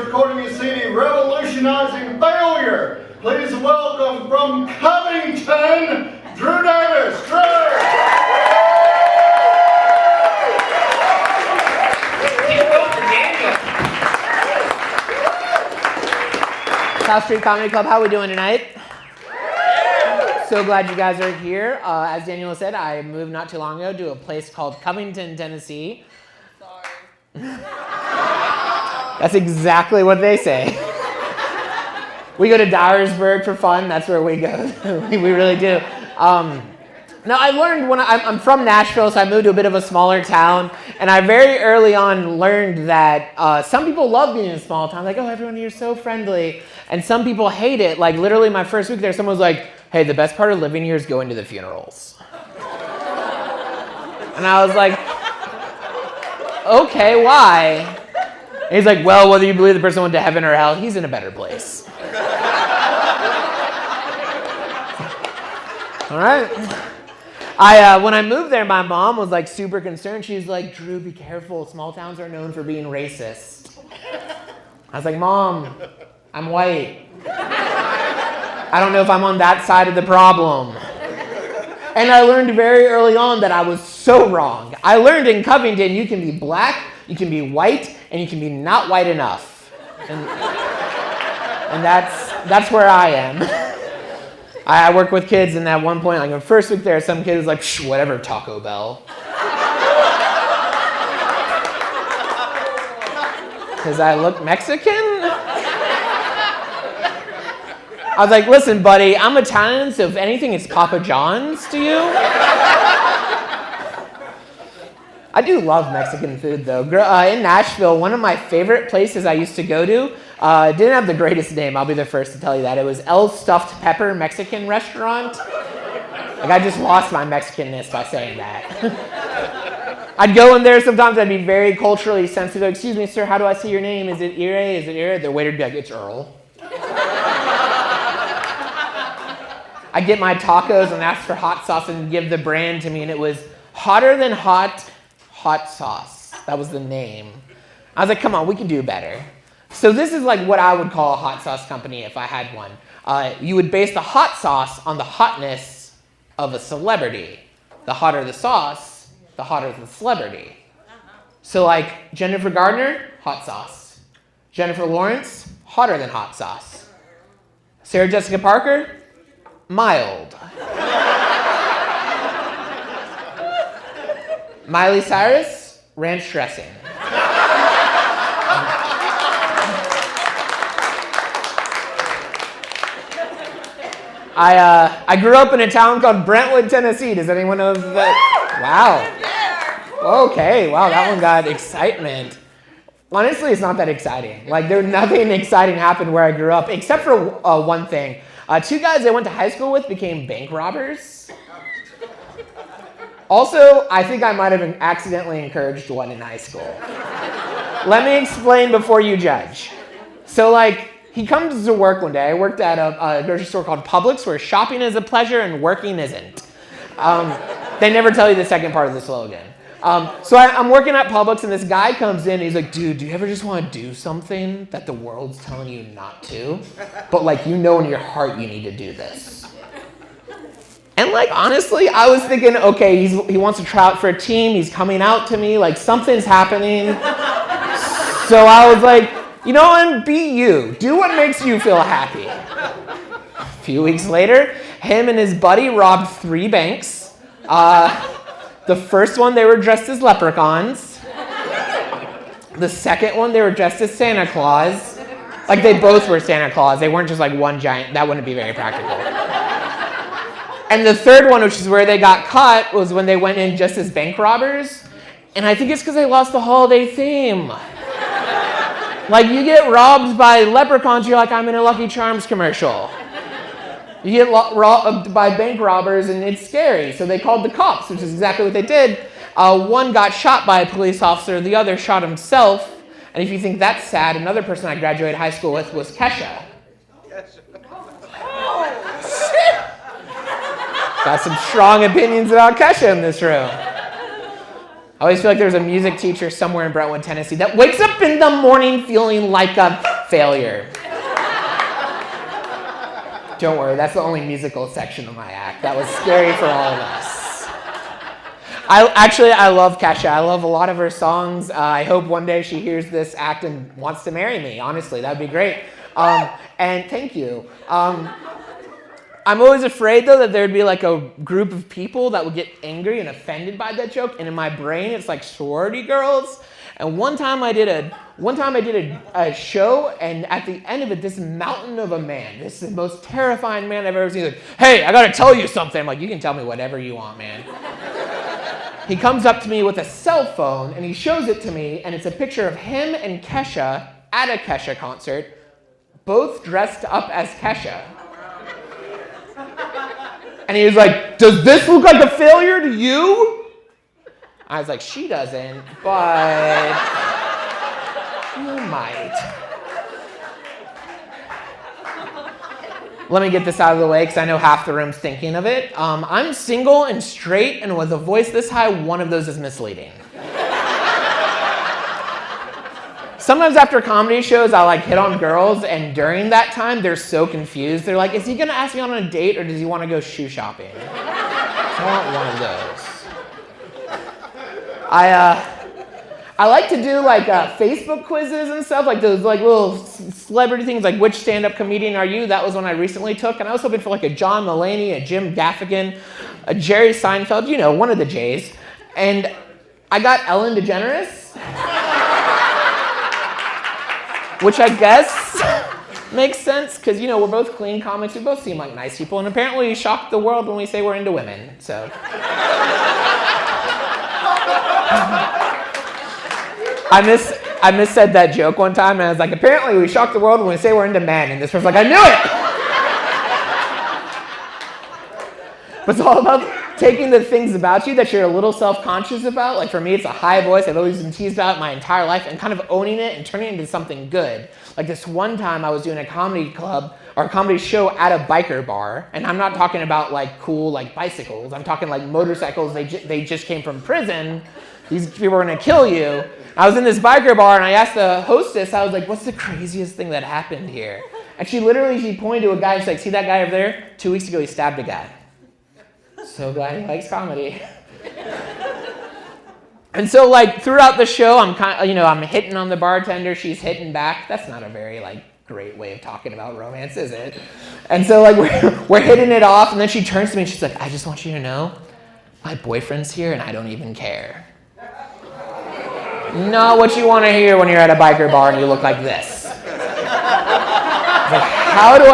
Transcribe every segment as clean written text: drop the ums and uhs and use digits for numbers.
recording a CD, Revolutionizing Failure. Please welcome from Covington, Drew Davis. Drew! South Street Comedy Club, how are we doing tonight? So glad you guys are here. As Daniel said, I moved not too long ago to a place called Covington, Tennessee. Sorry. That's exactly what they say. We go to Dyersburg for fun. That's where we go. We really do. Now, I learned when I'm from Nashville, so I moved to a bit of a smaller town, and I very early on learned that some people love being in a small town. Like, oh, everyone here is so friendly. And some people hate it. Like, literally my first week there, someone was like, hey, the best part of living here is going to the funerals. And I was like, okay, why? And he's like, well, whether you believe the person went to heaven or hell, he's in a better place. All right. When I moved there, my mom was like super concerned. She's like, Drew, be careful. Small towns are known for being racist. I was like, Mom, I'm white. I don't know if I'm on that side of the problem. And I learned very early on that I was so wrong. I learned in Covington, you can be black, you can be white, and you can be not white enough. And that's where I am. I work with kids, and at one point, like the first week there, some kid was like, shh, whatever, Taco Bell. Because I look Mexican? I was like, listen, buddy, I'm Italian, so if anything, it's Papa John's to you. I do love Mexican food, though. In Nashville, one of my favorite places I used to go to didn't have the greatest name. I'll be the first to tell you that. It was El Stuffed Pepper Mexican Restaurant. Like, I just lost my Mexicanness by saying that. I'd go in there sometimes. I'd be very culturally sensitive. Excuse me, sir, how do I say your name? Is it Ire? Is it Ire? The waiter would be like, it's Earl. I'd get my tacos and ask for hot sauce and give the brand to me, and it was Hotter Than Hot Sauce. That was the name. I was like, come on, we can do better. So this is like what I would call a hot sauce company if I had one. You would base the hot sauce on the hotness of a celebrity. The hotter the sauce, the hotter the celebrity. So like Jennifer Gardner, hot sauce. Jennifer Lawrence, hotter than hot sauce. Sarah Jessica Parker, mild. Miley Cyrus, ranch dressing. I grew up in a town called Brentwood, Tennessee. Does anyone know that? Wow. Okay, wow, that one got excitement. Honestly, it's not that exciting. Like, nothing exciting happened where I grew up, except for one thing. Two guys I went to high school with became bank robbers. Also, I think I might have accidentally encouraged one in high school. Let me explain before you judge. So, like, he comes to work one day. I worked at a grocery store called Publix, where shopping is a pleasure and working isn't. They never tell you the second part of the slogan. So I'm working at Publix, and this guy comes in, and he's like, dude, do you ever just want to do something that the world's telling you not to? But, like, you know in your heart you need to do this. And, like, honestly, I was thinking, okay, he wants to try out for a team. He's coming out to me. Like, something's happening. So I was like, you know what? Be you. Do what makes you feel happy. A few weeks later, him and his buddy robbed 3 banks. The first one, they were dressed as leprechauns. The second one, they were dressed as Santa Claus. Like, they both were Santa Claus. They weren't just like one giant. That wouldn't be very practical. And the third one, which is where they got caught, was when they went in just as bank robbers. And I think it's because they lost the holiday theme. Like, you get robbed by leprechauns, you're like, I'm in a Lucky Charms commercial. You get robbed by bank robbers, and it's scary. So they called the cops, which is exactly what they did. One got shot by a police officer. The other shot himself. And if you think that's sad, another person I graduated high school with was Kesha. Oh, shit! Got some strong opinions about Kesha in this room. I always feel like there's a music teacher somewhere in Brentwood, Tennessee that wakes up in the morning feeling like a Failure. Don't worry, that's the only musical section of my act. That was scary for all of us. I love Kesha. I love a lot of her songs. I hope one day she hears this act and wants to marry me. Honestly, that'd be great. And thank you. I'm always afraid, though, that there'd be like a group of people that would get angry and offended by that joke. And in my brain, it's like sorority girls. And one time I did a show, and at the end of it, this mountain of a man, this is the most terrifying man I've ever seen. He's like, hey, I gotta tell you something. I'm like, you can tell me whatever you want, man. He comes up to me with a cell phone, and he shows it to me, and it's a picture of him and Kesha at a Kesha concert, both dressed up as Kesha. And he was like, does this look like a failure to you? I was like, she doesn't, but you might. Let me get this out of the way because I know half the room's thinking of it. I'm single and straight, and with a voice this high, one of those is misleading. Sometimes after comedy shows, I like hit on girls, and during that time, they're so confused. They're like, is he gonna ask me on a date, or does he want to go shoe shopping? I want one of those. I like to do like Facebook quizzes and stuff, like those like little celebrity things, like which stand-up comedian are you? That was one I recently took, and I was hoping for like a John Mulaney, a Jim Gaffigan, a Jerry Seinfeld, you know, one of the J's. And I got Ellen DeGeneres, which I guess makes sense because, you know, we're both clean comics. We both seem like nice people, and apparently we shock the world when we say we're into women. So I missaid that joke one time, and I was like, apparently we shock the world when we say we're into men. And this person's like, I knew it! But it's all about taking the things about you that you're a little self-conscious about. Like for me, it's a high voice. I've always been teased about it my entire life, and kind of owning it and turning it into something good. Like this one time I was doing a comedy club or a comedy show at a biker bar, and I'm not talking about like cool like bicycles. I'm talking like motorcycles. They just came from prison. These people are gonna kill you. I was in this biker bar, and I asked the hostess, I was like, what's the craziest thing that happened here? And she pointed to a guy, she's like, see that guy over there? 2 weeks ago, he stabbed a guy. So glad he likes comedy. And so like throughout the show, I'm hitting on the bartender, she's hitting back. That's not a very like great way of talking about romance, is it? And so like we're hitting it off, and then she turns to me and she's like, I just want you to know, my boyfriend's here and I don't even care. Not what you want to hear when you're at a biker bar and you look like this. Like, how do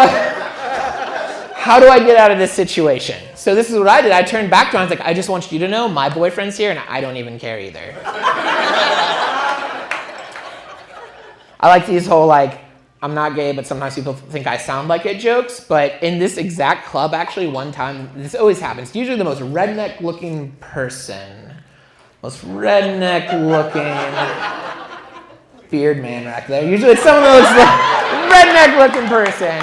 I get out of this situation? So this is what I did. I turned back to her and I was like, I just want you to know my boyfriend's here and I don't even care either. I like these whole like, I'm not gay, but sometimes people think I sound like it jokes. But in this exact club, actually, one time, this always happens. Usually the most redneck looking person, most redneck looking beard man back there. Usually it's someone who's redneck looking person.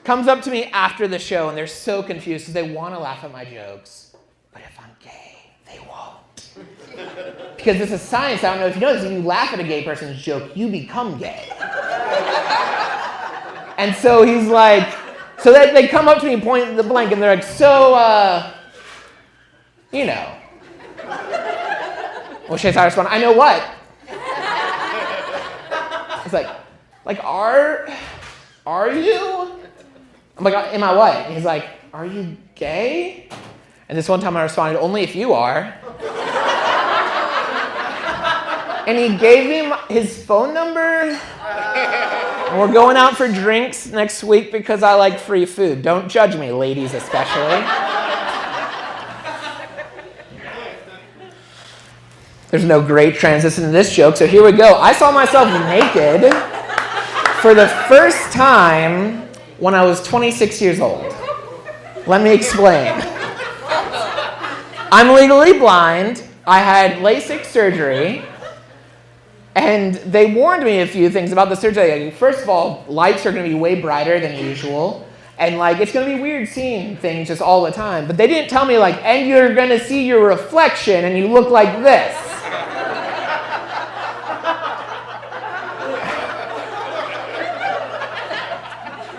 Comes up to me after the show, and they're so confused because they want to laugh at my jokes. But if I'm gay, they won't. Because this is science. I don't know if you know this. If you laugh at a gay person's joke, you become gay. And so he's like, so they come up to me, point the blank, and they're like, so, you know. Well, should I respond? I know what. It's like, are you? I'm like, am I what? And he's like, are you gay? And this one time I responded, only if you are. And he gave me his phone number. And we're going out for drinks next week because I like free food. Don't judge me, ladies especially. There's no great transition to this joke, so here we go. I saw myself naked for the first time when I was 26 years old. Let me explain. I'm legally blind. I had LASIK surgery. And they warned me a few things about the surgery. Like, first of all, lights are going to be way brighter than usual. And like, it's going to be weird seeing things just all the time. But they didn't tell me like, and you're going to see your reflection and you look like this.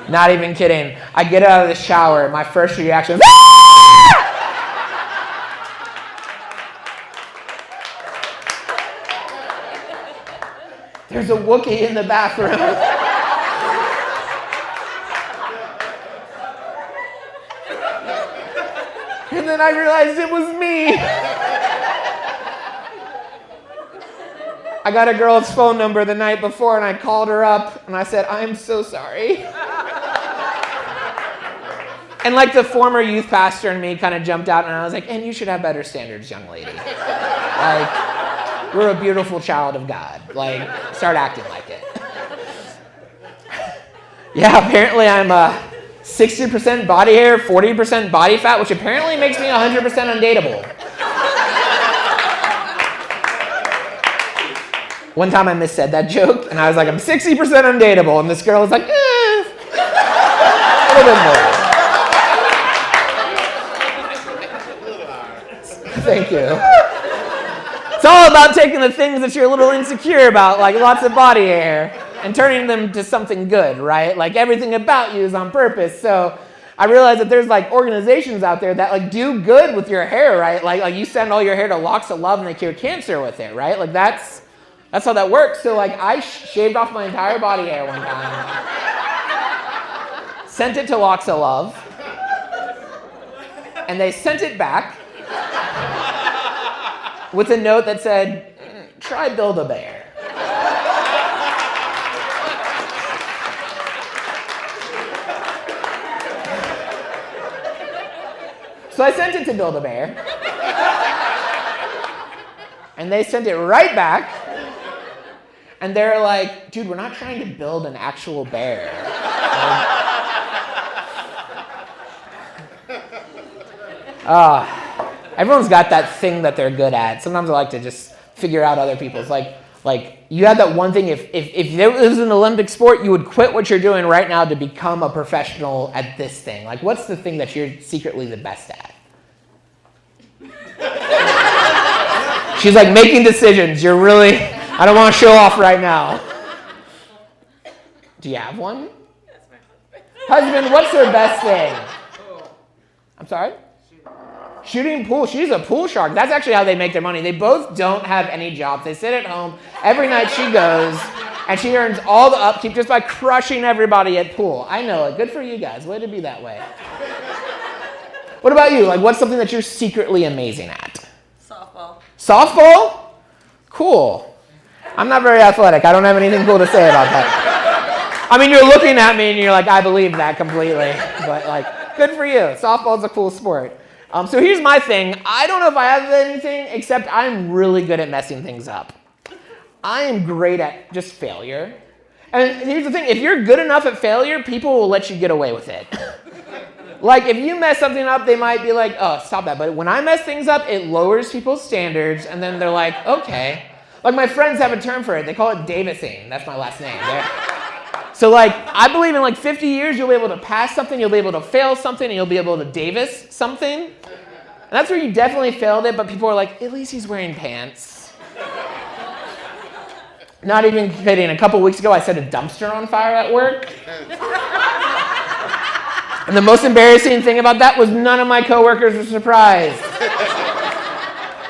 Not even kidding. I get out of the shower, my first reaction is, "Ah!" There's a Wookiee in the bathroom. And then I realized it was me. I got a girl's phone number the night before and I called her up and I said, "I'm so sorry." And like the former youth pastor in me kind of jumped out and I was like, "And you should have better standards, young lady. Like, we're a beautiful child of God. Like, start acting like it." Yeah, apparently I'm 60% body hair, 40% body fat, which apparently makes me 100% undateable. One time I missaid that joke, and I was like, "I'm 60% undateable," and this girl was like, a little bit more. Thank you. It's all about taking the things that you're a little insecure about, like lots of body hair, and turning them to something good, right? Like everything about you is on purpose. So I realized that there's like organizations out there that like do good with your hair, right? Like you send all your hair to Locks of Love and they cure cancer with it, right? Like that's how that works. So like I shaved off my entire body hair one time, sent it to Locks of Love, and they sent it back with a note that said, "Try Build-A-Bear." So I sent it to Build-A-Bear, and they sent it right back, and they're like, "Dude, we're not trying to build an actual bear." Everyone's got that thing that they're good at. Sometimes I like to just figure out other people's. Like you have that one thing, if there was an Olympic sport, you would quit what you're doing right now to become a professional at this thing. Like, what's the thing that you're secretly the best at? She's like, making decisions. You're really, I don't want to show off right now. Do you have one? Husband, what's her best thing? I'm sorry? Shooting pool. She's a pool shark. That's actually how they make their money. They both don't have any jobs. They sit at home. Every night she goes, and she earns all the upkeep just by crushing everybody at pool. I know it. Good for you guys. Way to be that way. What about you? Like, what's something that you're secretly amazing at? Softball. Softball? Cool. I'm not very athletic. I don't have anything cool to say about that. I mean, you're looking at me and you're like, I believe that completely. But, like, good for you. Softball's a cool sport. So here's my thing. I don't know if I have anything, except I'm really good at messing things up. I am great at just failure. And here's the thing. If you're good enough at failure, people will let you get away with it. Like, if you mess something up, they might be like, "Oh, stop that." But when I mess things up, it lowers people's standards, and then they're like, "Okay." Like, my friends have a term for it. They call it Davising. That's my last name. So, like, I believe in, like, 50 years, you'll be able to pass something, you'll be able to fail something, and you'll be able to Davis something. And that's where you definitely failed it, but people are like, "At least he's wearing pants." Not even kidding. A couple weeks ago, I set a dumpster on fire at work. And the most embarrassing thing about that was none of my coworkers were surprised.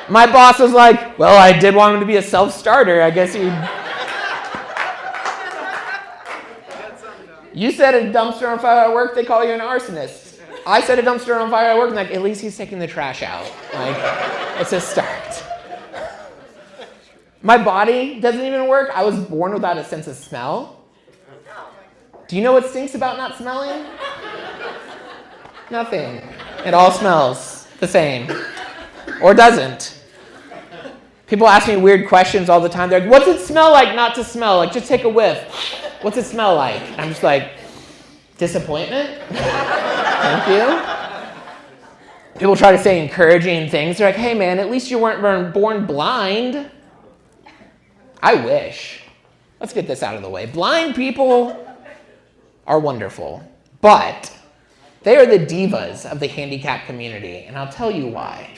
My boss was like, "Well, I did want him to be a self-starter. I guess he..." You set a dumpster on fire at work, they call you an arsonist. I set a dumpster on fire at work, and like, at least he's taking the trash out. Like, it's a start. My body doesn't even work. I was born without a sense of smell. Do you know what stinks about not smelling? Nothing. It all smells the same. Or doesn't. People ask me weird questions all the time. They're like, "What's it smell like not to smell? Like, just take a whiff. What's it smell like?" And I'm just like, "Disappointment?" Thank you. People try to say encouraging things. They're like, "Hey, man, at least you weren't born blind." I wish. Let's get this out of the way. Blind people are wonderful, but they are the divas of the handicapped community, and I'll tell you why.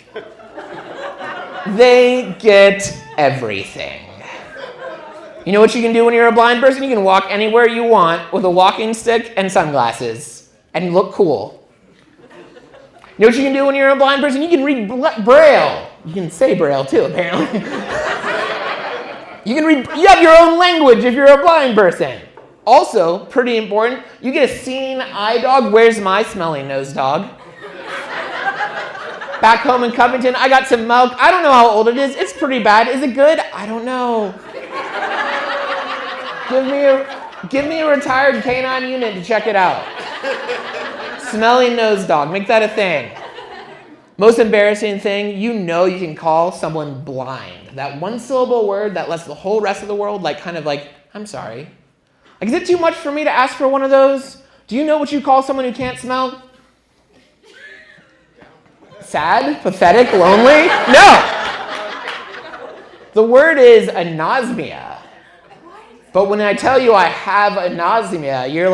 They get everything. You know what you can do when you're a blind person? You can walk anywhere you want with a walking stick and sunglasses and look cool. You know what you can do when you're a blind person? You can read Braille. You can say Braille too, apparently. You have your own language if you're a blind person. Also, pretty important, you get a seeing eye dog. Where's my smelling nose dog? Back home in Covington, I got some milk. I don't know how old it is. It's pretty bad. Is it good? I don't know. Give me a retired canine unit to check it out. Smelling nose dog. Make that a thing. Most embarrassing thing, you can call someone blind. That one syllable word that lets the whole rest of the world I'm sorry. Is it too much for me to ask for one of those? Do you know what you call someone who can't smell? Sad? Pathetic? Lonely? No! The word is anosmia. But when I tell you I have anosmia, you're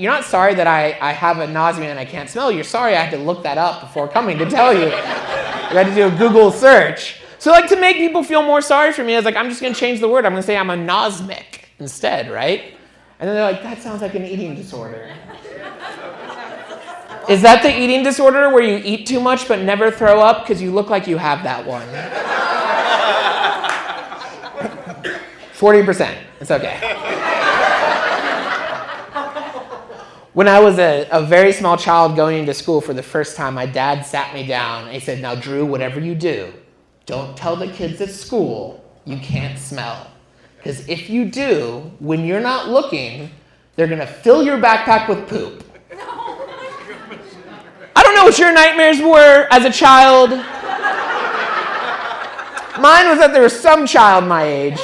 not sorry that I have anosmia and I can't smell. You're sorry I had to look that up before coming to tell you. I had to do a Google search. So to make people feel more sorry for me, I was I'm just going to change the word. I'm going to say I'm anosmic instead, right? And then they're that sounds like an eating disorder. Is that the eating disorder where you eat too much but never throw up because you look like you have that one? 40%. It's okay. When I was a very small child going into school for the first time, my dad sat me down and he said, "Now, Drew, whatever you do, don't tell the kids at school you can't smell. Because if you do, when you're not looking, they're going to fill your backpack with poop." I don't know what your nightmares were as a child. Mine was that there was some child my age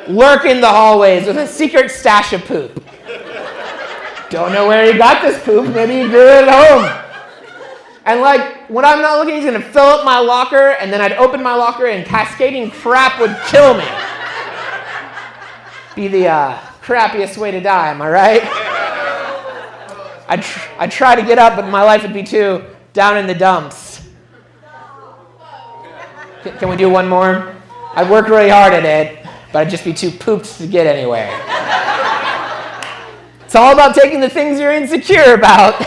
lurking the hallways with a secret stash of poop. Don't know where he got this poop. Maybe he grew it at home. And when I'm not looking, he's going to fill up my locker, and then I'd open my locker, and cascading crap would kill me. Be the crappiest way to die, am I right? I'd try to get up, but my life would be too down in the dumps. Can we do one more? I'd work really hard at it, but I'd just be too pooped to get anywhere. It's all about taking the things you're insecure about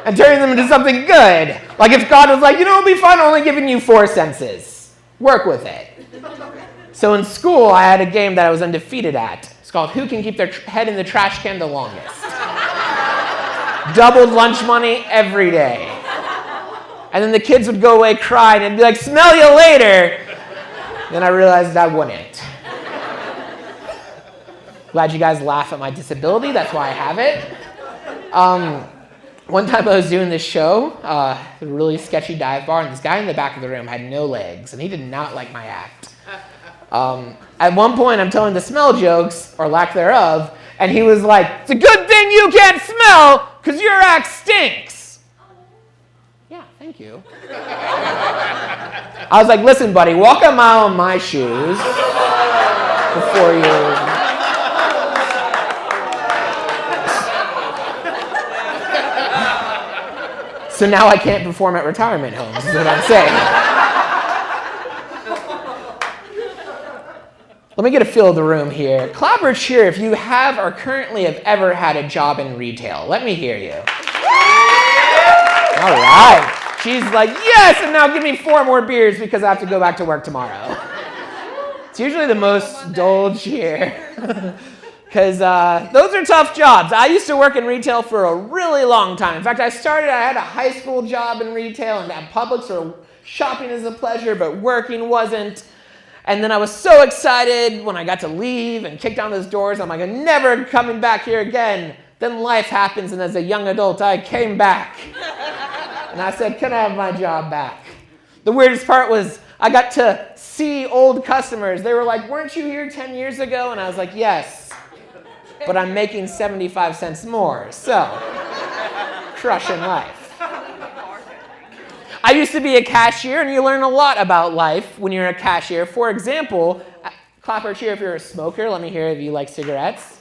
and turning them into something good. If God was it'll be fun only giving you 4 senses. Work with it. So in school, I had a game that I was undefeated at. It's called Who Can Keep Their Head in the Trash Can the Longest. Doubled lunch money every day. And then the kids would go away crying and be "Smell you later." Then I realized I wouldn't. Glad you guys laugh at my disability. That's why I have it. One time I was doing this show, a really sketchy dive bar, and this guy in the back of the room had no legs, and he did not like my act. At one point, I'm telling the smell jokes, or lack thereof, and he was "It's a good thing you can't smell, because your act stinks." Yeah, thank you. I was "Listen, buddy, walk a mile in my shoes before you..." So now I can't perform at retirement homes, is what I'm saying. Let me get a feel of the room here. Clap or cheer if you have or currently have ever had a job in retail. Let me hear you. All right. She's "Yes, and now give me 4 more beers because I have to go back to work tomorrow." It's usually the most dull cheer. Because those are tough jobs. I used to work in retail for a really long time. In fact, I had a high school job in retail and at Publix, where shopping is a pleasure, but working wasn't. And then I was so excited when I got to leave and kick down those doors. I'm I'm never coming back here again. Then life happens, and as a young adult, I came back. And I said, "Can I have my job back?" The weirdest part was I got to see old customers. They were "Weren't you here 10 years ago?" And I was "Yes. But I'm making 75 cents more, so crushing life." I used to be a cashier, and you learn a lot about life when you're a cashier. For example, clap or cheer if you're a smoker. Let me hear if you like cigarettes.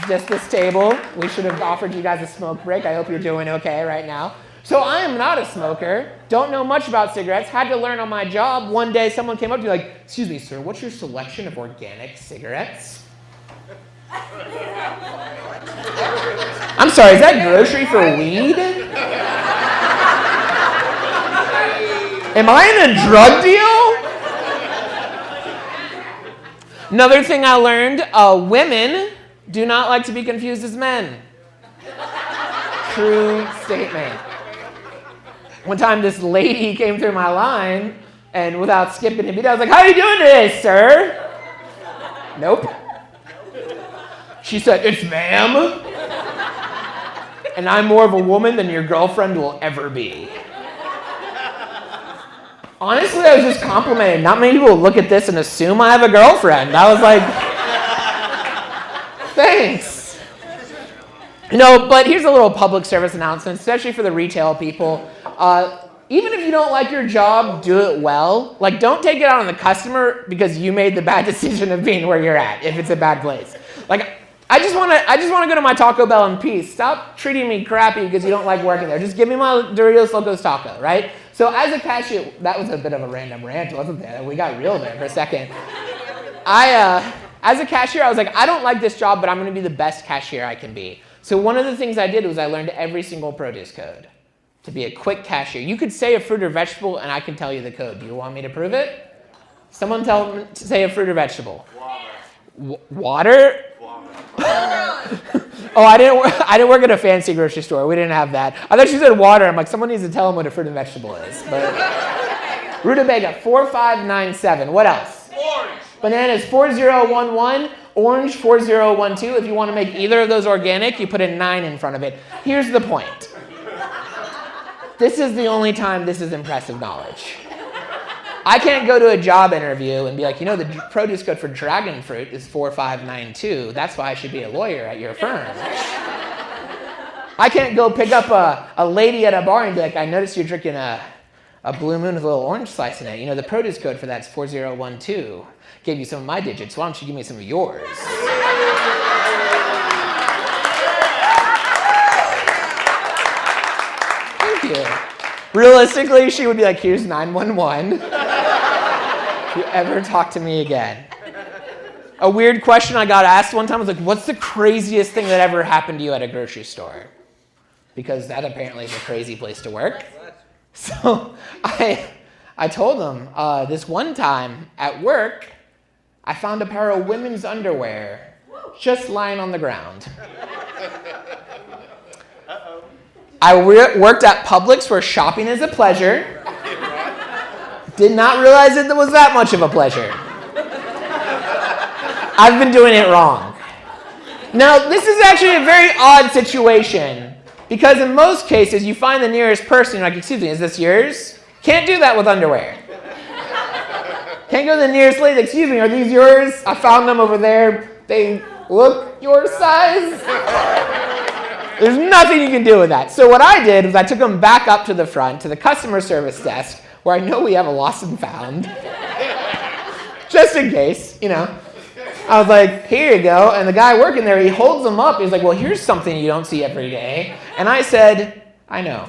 Just this table. We should have offered you guys a smoke break. I hope you're doing okay right now. So I am not a smoker, don't know much about cigarettes, had to learn on my job. One day someone came up to me like, excuse me, sir, what's your selection of organic cigarettes? I'm sorry, is that grocery for weed? Am I in a drug deal? Another thing I learned, women do not like to be confused as men. True statement. One time this lady came through my line, and without skipping a beat, I was like, how are you doing today, sir? Nope. She said, it's ma'am. And I'm more of a woman than your girlfriend will ever be. Honestly, I was just complimented. Not many people look at this and assume I have a girlfriend. I was like, thanks. But here's a little public service announcement, especially for the retail people. Even if you don't like your job, do it well. Like, don't take it out on the customer because you made the bad decision of being where you're at, if it's a bad place. Like, I just want to go to my Taco Bell in peace. Stop treating me crappy because you don't like working there. Just give me my Doritos Locos Taco, right? So as a cashier, that was a bit of a random rant, wasn't it? We got real there for a second. As a cashier, I was like, I don't like this job, but I'm going to be the best cashier I can be. So one of the things I did was I learned every single produce code to be a quick cashier. You could say a fruit or vegetable, and I can tell you the code. Do you want me to prove it? Someone tell me to say a fruit or vegetable. Water? Oh, I didn't work at a fancy grocery store. We didn't have that. I thought she said water. I'm like, someone needs to tell them what a fruit and vegetable is. But rutabaga, 4597. What else? Orange. Bananas, 4011. Orange, 4012. If you want to make either of those organic, you put a 9 in front of it. Here's the point. This is the only time this is impressive knowledge. I can't go to a job interview and be like, the produce code for dragon fruit is 4592. That's why I should be a lawyer at your firm. I can't go pick up a lady at a bar and be like, I noticed you're drinking a Blue Moon with a little orange slice in it. The produce code for that's 4012. Gave you some of my digits. Why don't you give me some of yours? Thank you. Realistically, she would be like, here's 911. If you ever talk to me again. A weird question I got asked one time was like, what's the craziest thing that ever happened to you at a grocery store? Because that apparently is a crazy place to work. So I told them, this one time at work, I found a pair of women's underwear just lying on the ground. I worked at Publix where shopping is a pleasure. Did not realize it was that much of a pleasure. I've been doing it wrong. Now, this is actually a very odd situation because in most cases, you find the nearest person, you're like, excuse me, is this yours? Can't do that with underwear. Can't go to the nearest lady, excuse me, are these yours? I found them over there. They look your size. There's nothing you can do with that. So what I did was I took them back up to the front, to the customer service desk, where I know we have a lost and found. Just in case, I was like, here you go. And the guy working there, he holds them up. He's like, well, here's something you don't see every day. And I said, I know.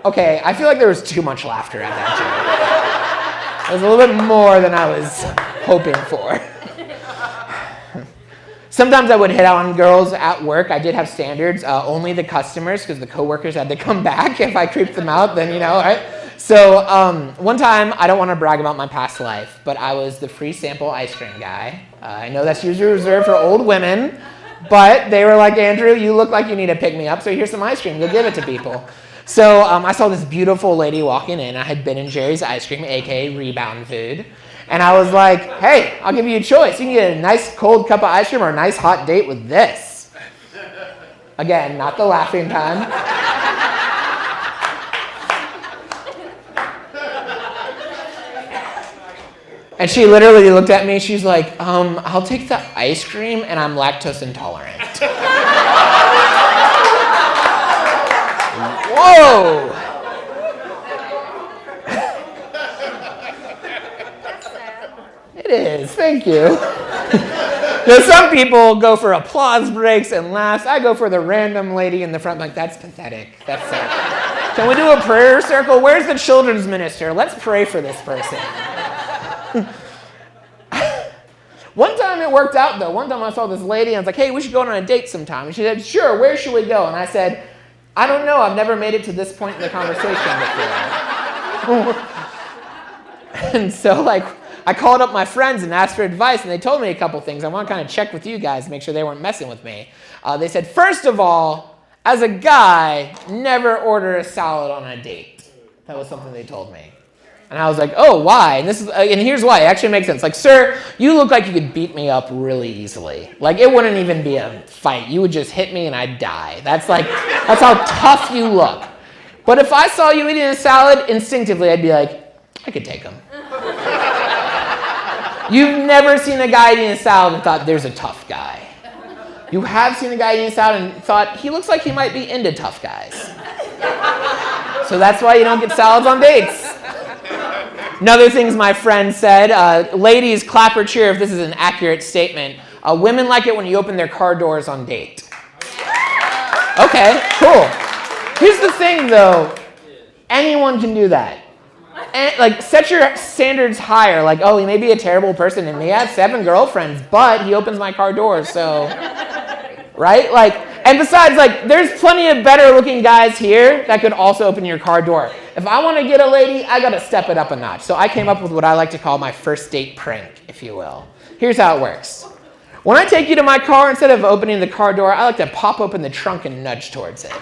Okay, I feel like there was too much laughter at that joke. It was a little bit more than I was hoping for. Sometimes I would hit out on girls at work. I did have standards, only the customers, because the coworkers had to come back. If I creeped them out, then right? So one time, I don't want to brag about my past life, but I was the free sample ice cream guy. I know that's usually reserved for old women, but they were like, Andrew, you look like you need to pick me up, so here's some ice cream. Go give it to people. So I saw this beautiful lady walking in. I had Ben and Jerry's ice cream, aka Rebound Food. And I was like, hey, I'll give you a choice. You can get a nice cold cup of ice cream or a nice hot date with this. Again, not the laughing time. And she literally looked at me. She's like, I'll take the ice cream and I'm lactose intolerant. Whoa. It is, thank you. So some people go for applause breaks and laughs. I go for the random lady in the front. I'm like, that's pathetic. That's sad. Can we do a prayer circle? Where's the children's minister? Let's pray for this person. One time it worked out, though. One time I saw this lady, and I was like, hey, we should go on a date sometime. And she said, sure, where should we go? And I said, I don't know. I've never made it to this point in the conversation before. And so, I called up my friends and asked for advice, and they told me a couple things. I want to kind of check with you guys, make sure they weren't messing with me. They said, first of all, as a guy, never order a salad on a date. That was something they told me. And I was like, oh, why? And here's why. It actually makes sense. Like, sir, you look like you could beat me up really easily. Like, it wouldn't even be a fight. You would just hit me and I'd die. That's how tough you look. But if I saw you eating a salad, instinctively, I'd be like, I could take him. You've never seen a guy eating a salad and thought, there's a tough guy. You have seen a guy eating a salad and thought, he looks like he might be into tough guys. So that's why you don't get salads on dates. Another things my friend said, ladies, clap or cheer if this is an accurate statement. Women like it when you open their car doors on date. Okay, cool. Here's the thing, though. Anyone can do that. And, set your standards higher. Like, oh, he may be a terrible person and may have 7 girlfriends, but he opens my car doors, so... Right? And besides, there's plenty of better-looking guys here that could also open your car door. If I want to get a lady, I got to step it up a notch. So I came up with what I like to call my first date prank, if you will. Here's how it works. When I take you to my car, instead of opening the car door, I like to pop open the trunk and nudge towards it.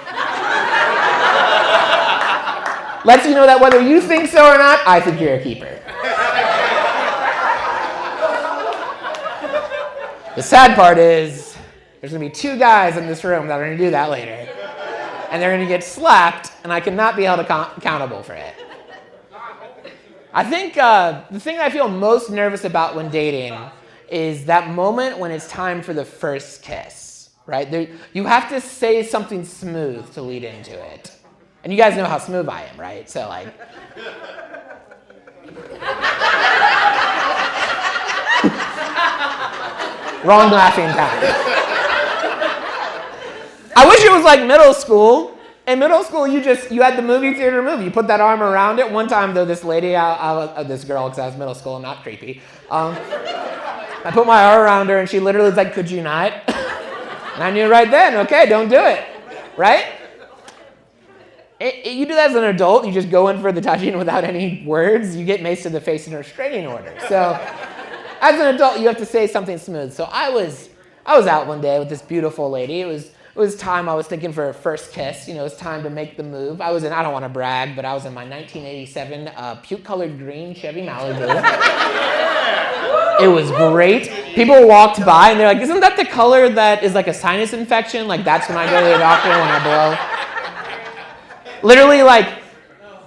Lets you know that whether you think so or not, I think you're a keeper. The sad part is, there's going to be 2 guys in this room that are going to do that later. And they're going to get slapped, and I cannot be held accountable for it. I think the thing I feel most nervous about when dating is that moment when it's time for the first kiss, right? You have to say something smooth to lead into it. And you guys know how smooth I am, right? So, wrong laughing time. I wish it was like middle school. In middle school, you had the movie theater movie. You put that arm around it. One time, though, this lady, this girl, because I was middle school, not creepy. I put my arm around her, and she literally was like, could you not? And I knew right then, okay, don't do it, right? You do that as an adult. You just go in for the touching without any words. You get maced to the face in a restraining order. So as an adult, you have to say something smooth. So I was out one day with this beautiful lady. It was time. I was thinking for a first kiss. It was time to make the move. I don't want to brag, but I was in my 1987 puke-colored green Chevy Malibu. It was great. People walked by, and they're like, isn't that the color that is like a sinus infection? That's when I go to the doctor when I blow. Literally,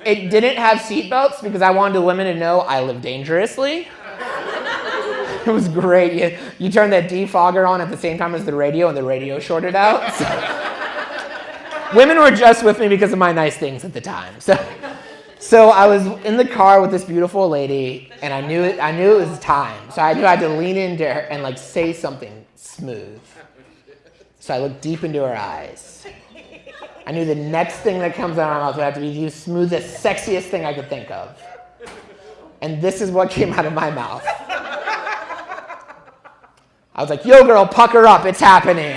it didn't have seatbelts because I wanted the women to know I live dangerously. It was great. You turn that defogger on at the same time as the radio, and the radio shorted out. Women were just with me because of my nice things at the time. So I was in the car with this beautiful lady, and I knew it was time. So I knew I had to lean into her and say something smooth. So I looked deep into her eyes. I knew the next thing that comes out of my mouth would have to be the smoothest, sexiest thing I could think of. And this is what came out of my mouth. I was like, yo, girl, pucker up. It's happening.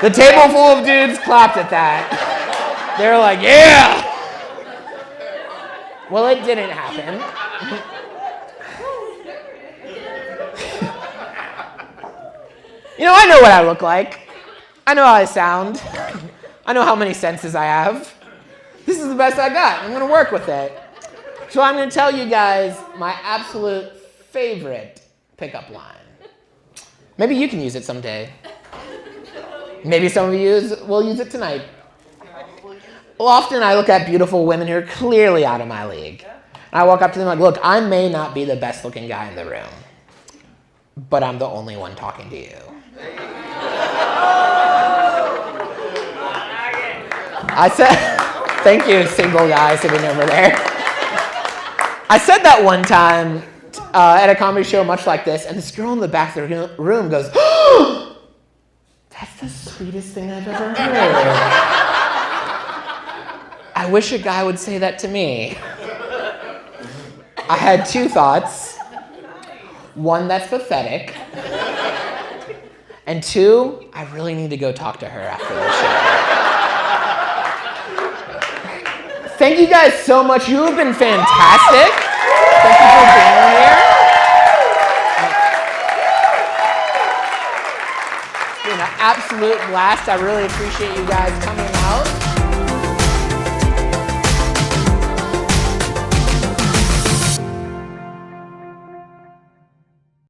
The table full of dudes clapped at that. They were like, yeah. Well, it didn't happen. I know what I look like. I know how I sound. I know how many senses I have. This is the best I got. I'm going to work with it. So I'm going to tell you guys my absolute favorite pickup line. Maybe you can use it someday. Maybe some of you will use it tonight. Well, often I look at beautiful women who are clearly out of my league. And I walk up to them like, look, I may not be the best looking guy in the room, but I'm the only one talking to you. I said, thank you, single guy sitting over there. I said that one time at a comedy show much like this, and this girl in the back of the room goes, "Oh, that's the sweetest thing I've ever heard." I wish a guy would say that to me. I had two thoughts. One, that's pathetic. And two, I really need to go talk to her after the show. Thank you guys so much. You have been fantastic. Thank you for being here. It's been an absolute blast. I really appreciate you guys coming out.